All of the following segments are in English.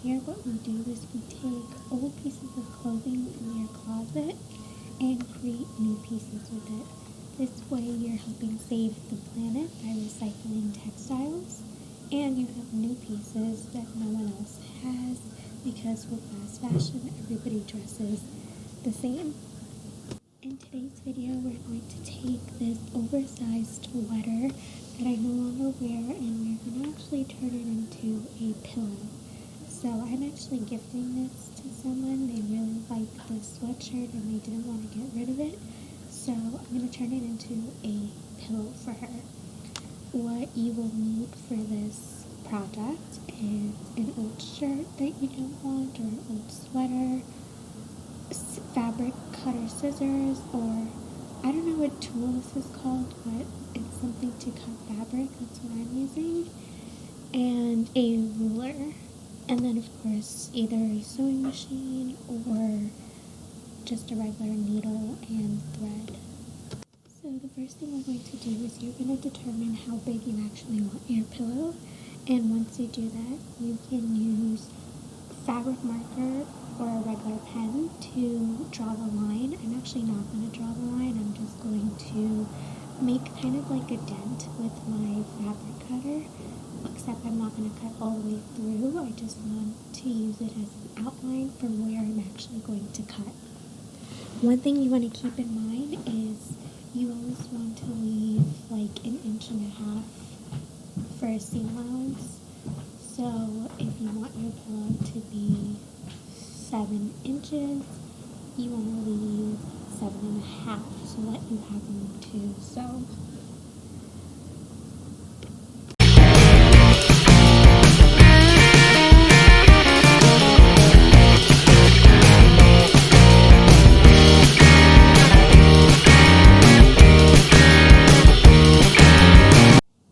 here what we do is we take old pieces of clothing from your closet and create new pieces with it. This way you're helping save the planet by recycling textiles, and you have new pieces that no one else has, because with fast fashion everybody dresses the same. In today's video we're going to take this oversized sweater that I no longer wear and we're going to actually turn it into a pillow. So I'm actually gifting this to someone. They really liked the sweatshirt and they didn't want to get rid of it. So I'm going to turn it into a pillow for her. What you will need for this project is an old shirt that you don't want, or an old sweater, fabric cutter scissors, or I don't know what tool this is called, but it's something to cut fabric. That's what I'm using. And a ruler. And then, of course, either a sewing machine or just a regular needle and thread. So the first thing we're going to do is you're going to determine how big you actually want your pillow. And once you do that, you can use fabric marker or a regular pen to draw the line. I'm actually not going to draw the line. I'm just going to make kind of like a dent with my fabric cutter, except I'm not going to cut all the way through. I just want to use it as an outline for where I'm actually going to cut. One thing you want to keep in mind is you always want to leave like 1.5 inches for seam allowance. So if you want your pillow to be 7 inches, you want to leave 7.5 so that you have room to sew.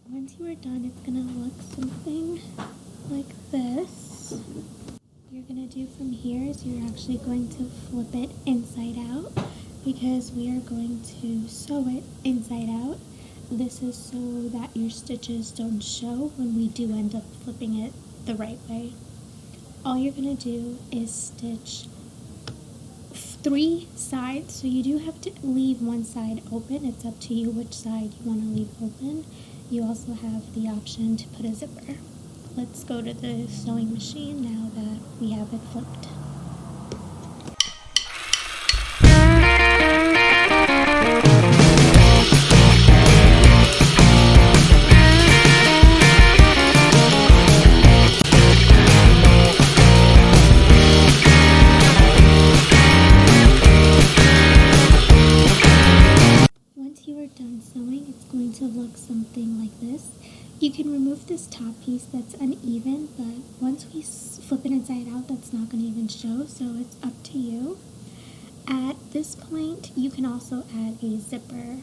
Once you are done, it's going to look something like this. You're going to do from here is you're actually going to flip it inside out, because we are going to sew it inside out. This is so that your stitches don't show when we do end up flipping it the right way. All you're going to do is stitch 3 sides, so you do have to leave one side open. It's up to you which side you want to leave open. You also have the option to put a zipper. Let's go to the sewing machine now that we have it flipped. Once you are done sewing, it's going to look something like this. You can remove this top piece that's uneven, but once we flip it inside out, that's not going to even show, so it's up to you. At this point, you can also add a zipper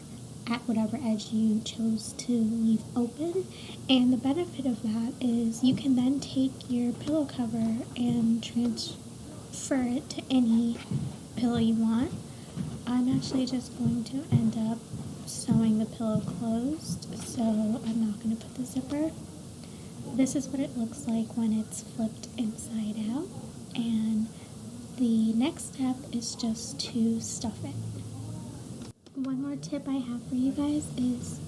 at whatever edge you chose to leave open, and the benefit of that is you can then take your pillow cover and transfer it to any pillow you want. I'm actually just going to end up sewing the pillow closed, so I'm not going to put the zipper. This is what it looks like when it's flipped inside out, and the next step is just to stuff it. One more tip I have for you guys is,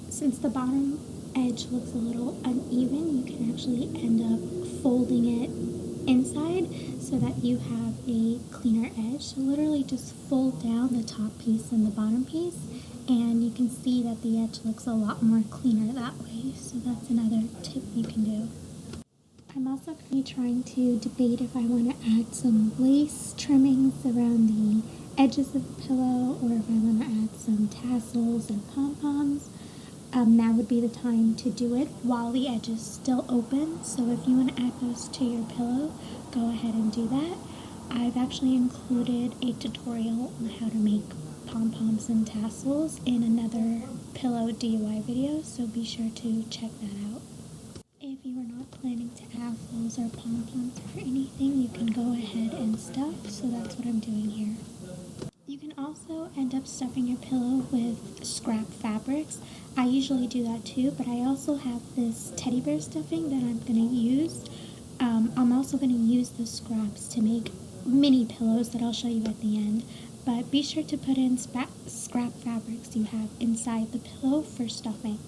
since the bottom edge looks a little uneven, you can actually end up folding it inside so that you have a cleaner edge. So literally just fold down the top piece and the bottom piece, and you can see that the edge looks a lot more cleaner that way. So that's another tip you can do. I'm also going to be trying to debate if I want to add some lace trimmings around the edges of the pillow, or if I want to add some tassels and pom-poms. Now would be the time to do it while the edge is still open. So if you want to add those to your pillow, go ahead and do that. I've actually included a tutorial on how to make pom-poms and tassels in another pillow DIY video, so be sure to check that out. If you are not planning to add bows or pom-poms or anything, you can go ahead and stuff, so that's what I'm doing here. You can also end up stuffing your pillow with scrap fabrics. I usually do that too, but I also have this teddy bear stuffing that I'm going to use. I'm also going to use the scraps to make mini pillows that I'll show you at the end. But be sure to put in scrap fabrics you have inside the pillow for stuffing.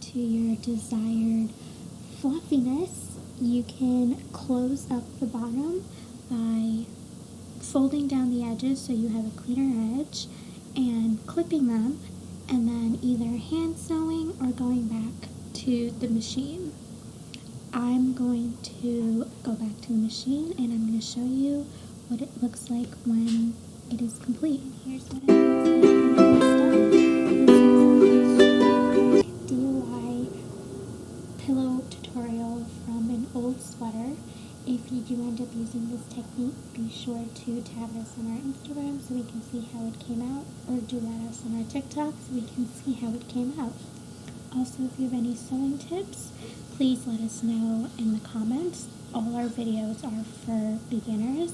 To your desired fluffiness, you can close up the bottom by folding down the edges so you have a cleaner edge and clipping them, and then either hand sewing or going back to the machine. I'm going to go back to the machine and I'm going to show you what it looks like when it is complete. Here's what it looks like when it's done. Pillow tutorial from an old sweater. If you do end up using this technique, be sure to tag us on our Instagram so we can see how it came out, or duet us on our TikTok so we can see how it came out. Also, if you have any sewing tips, please let us know in the comments. All our videos are for beginners,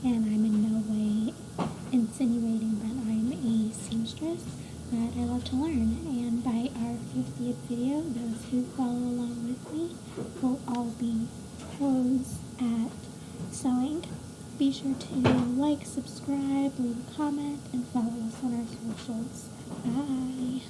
and I'm in no way insinuating that I'm a seamstress, but I love to learn. And by our 50th video, those who follow along with me will all be pros at sewing. Be sure to like, subscribe, leave a comment, and follow us on our socials. Bye!